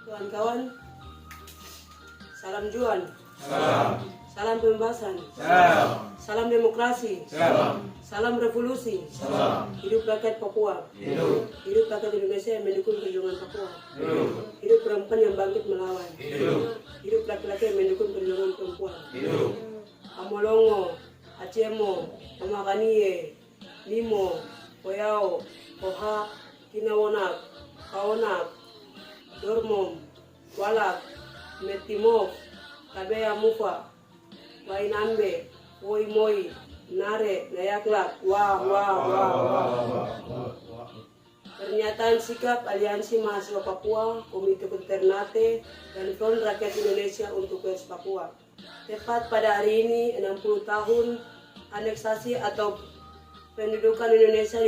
Kawan-kawan, salam Juan, Salam. salam pembebasan, Salam. salam demokrasi, Salam. salam revolusi. Salam. Hidup rakyat Papua, Hidup. hidup rakyat Indonesia yang mendukung perjuangan Papua. Hidup. Hidup perempuan yang bangkit melawan. Hidup. Hidup laki-laki yang mendukung perjuangan perempuan. Hidup. Amolongo, Acemo, Amakanie, Nimo, Koyao, Koha, Kinawonak, Kaonak, Dormom, Walak, Metimov, Kabea Mufa, Wainambe, Woi Moi, Nare, Nayaklak, wah. Pernyataan sikap Aliansi Mahasiswa Papua, Komite Ternate, dan Front Rakyat Indonesia untuk West Papua. Tepat pada hari ini, 60 tahun aneksasi atau pendudukan Indonesia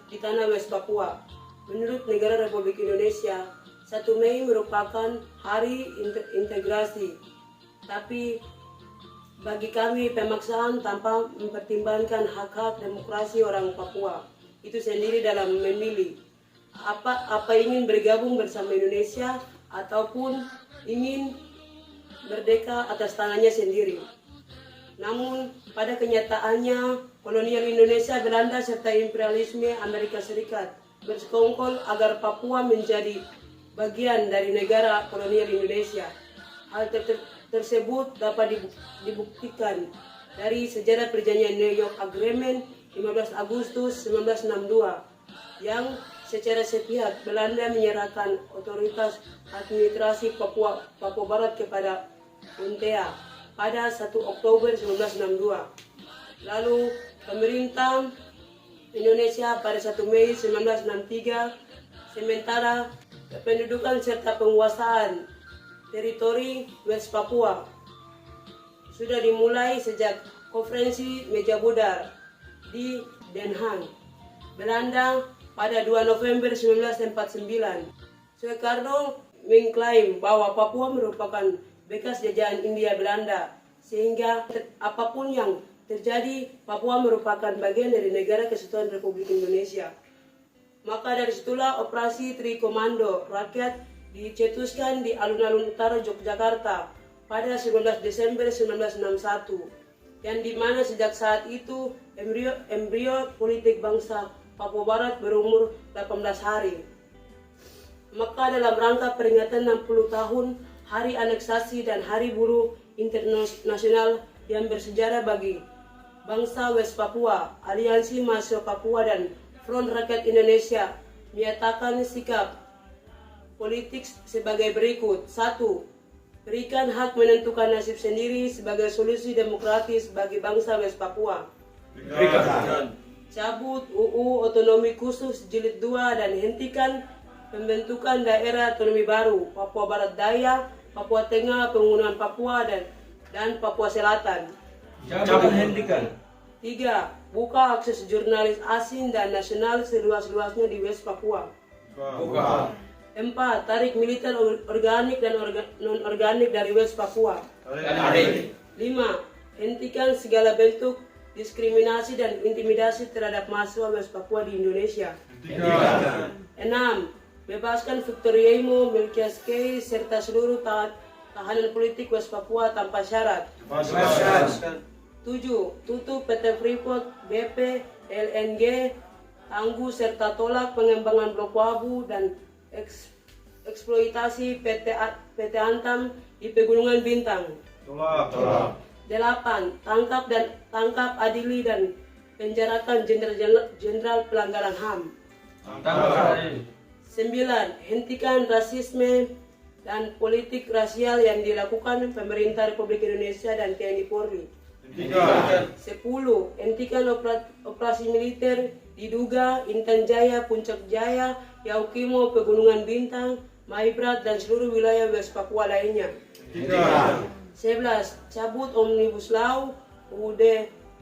di tanah West Papua. Menurut Negara Republik Indonesia, 1 Mei merupakan hari integrasi. Tapi bagi kami pemaksaan tanpa mempertimbangkan hak-hak demokrasi orang Papua itu sendiri dalam memilih apa ingin bergabung bersama Indonesia ataupun ingin merdeka atas tangannya sendiri. Namun pada kenyataannya kolonial Indonesia, Belanda serta imperialisme Amerika Serikat bersekongkol agar Papua menjadi bagian dari negara kolonial Indonesia. Hal tersebut dapat dibuktikan dari sejarah perjanjian New York Agreement 15 Agustus 1962 yang secara sepihak Belanda menyerahkan otoritas administrasi Papua Barat kepada UNTEA pada 1 Oktober 1962. Lalu pemerintah Indonesia pada 1 Mei 1963, sementara pendudukan serta penguasaan teritori West Papua sudah dimulai sejak konferensi Meja Budar di Den Haag, Belanda pada 2 November 1949. Soekarno mengklaim bahwa Papua merupakan bekas jajahan Hindia Belanda, sehingga apapun yang terjadi, Papua merupakan bagian dari negara kesatuan Republik Indonesia. Maka dari situlah operasi Trikomando Rakyat dicetuskan di alun-alun utara Yogyakarta pada 19 Desember 1961, yang dimana sejak saat itu embrio politik bangsa Papua Barat berumur 18 hari. Maka dalam rangka peringatan 60 tahun Hari Aneksasi dan Hari Buruh Internasional yang bersejarah bagi bangsa West Papua, Aliansi Mahasiswa Papua dan Front Rakyat Indonesia menyatakan sikap politik sebagai berikut. 1. Berikan hak menentukan nasib sendiri sebagai solusi demokratis bagi bangsa West Papua. Berikan. Cabut UU Otonomi Khusus Jilid 2 dan hentikan pembentukan daerah otonomi baru Papua Barat Daya, Papua Tengah, Pegunungan Papua dan Papua Selatan. Cabut hentikan. 3. Buka akses jurnalis asing dan nasional seluas-luasnya di West Papua. Buka. 4. Tarik militer organik dan non-organik dari West Papua. Tarik. 5. Hentikan segala bentuk diskriminasi dan intimidasi terhadap mahasiswa West Papua di Indonesia. Hentikan. 6. Bebaskan Victor Yemo, Melkias Key, serta seluruh tahanan politik West Papua tanpa syarat. 7. 7. Tutup PT Freeport, BP, LNG, Tangguh serta tolak pengembangan Blok Wabu dan eksploitasi PT Antam di Pegunungan Bintang. Tolak. 8. Tangkap, adili dan penjarakan jenderal pelanggaran HAM. 9. Hentikan rasisme dan politik rasial yang dilakukan pemerintah Republik Indonesia dan TNI Polri. 10. Hentikan operasi militer diduga Intan Jaya, Puncak Jaya, Yaukimo, Pegunungan Bintang, Maibrat dan seluruh wilayah West Papua lainnya. 11. Cabut Omnibus Law, UUD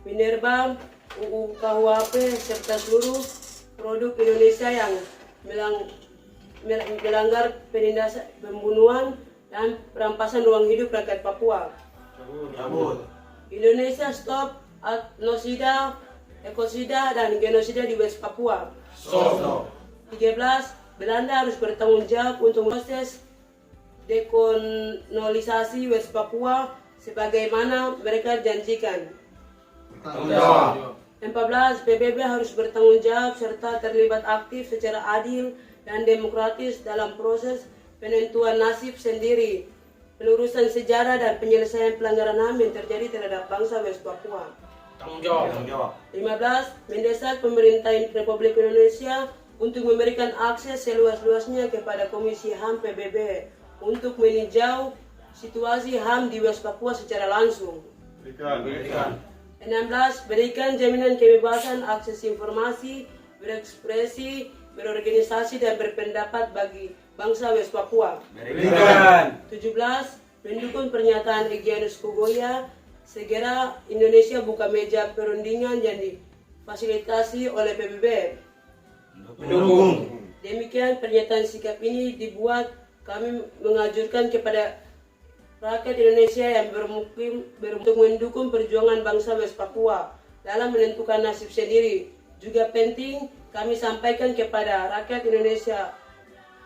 Minerba, UU KUHP serta seluruh produk Indonesia yang melanggar penindasan pembunuhan dan perampasan ruang hidup rakyat Papua. Cabut. Indonesia stop etnosida, ekosida dan genosida di West Papua. Stop. 13. Belanda harus bertanggung jawab untuk proses dekolonisasi West Papua sebagaimana mereka janjikan. Tanggung jawab. 14. PBB harus bertanggung jawab serta terlibat aktif secara adil dan demokratis dalam proses penentuan nasib sendiri, pelurusan sejarah dan penyelesaian pelanggaran HAM yang terjadi terhadap bangsa West Papua. Tanggung jawab. 15. Mendesak pemerintah Republik Indonesia untuk memberikan akses seluas-luasnya kepada Komisi HAM PBB untuk meninjau situasi HAM di West Papua secara langsung. Berikan. 16. Berikan jaminan kebebasan akses informasi, berekspresi, berorganisasi dan berpendapat bagi bangsa West Papua. Berikan. 17. Mendukung pernyataan Egyanus Kogoya, segera Indonesia buka meja perundingan yang difasilitasi oleh PBB. Mendukung. Demikian pernyataan sikap ini dibuat, kami mengajukan kepada rakyat Indonesia yang bermukim untuk mendukung perjuangan bangsa West Papua dalam menentukan nasib sendiri. Juga penting kami sampaikan kepada rakyat Indonesia,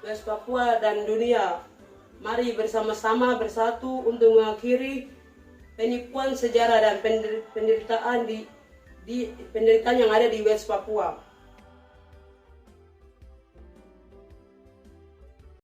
West Papua dan dunia, mari bersama-sama bersatu untuk mengakhiri penipuan sejarah dan penderitaan penderitaan yang ada di West Papua.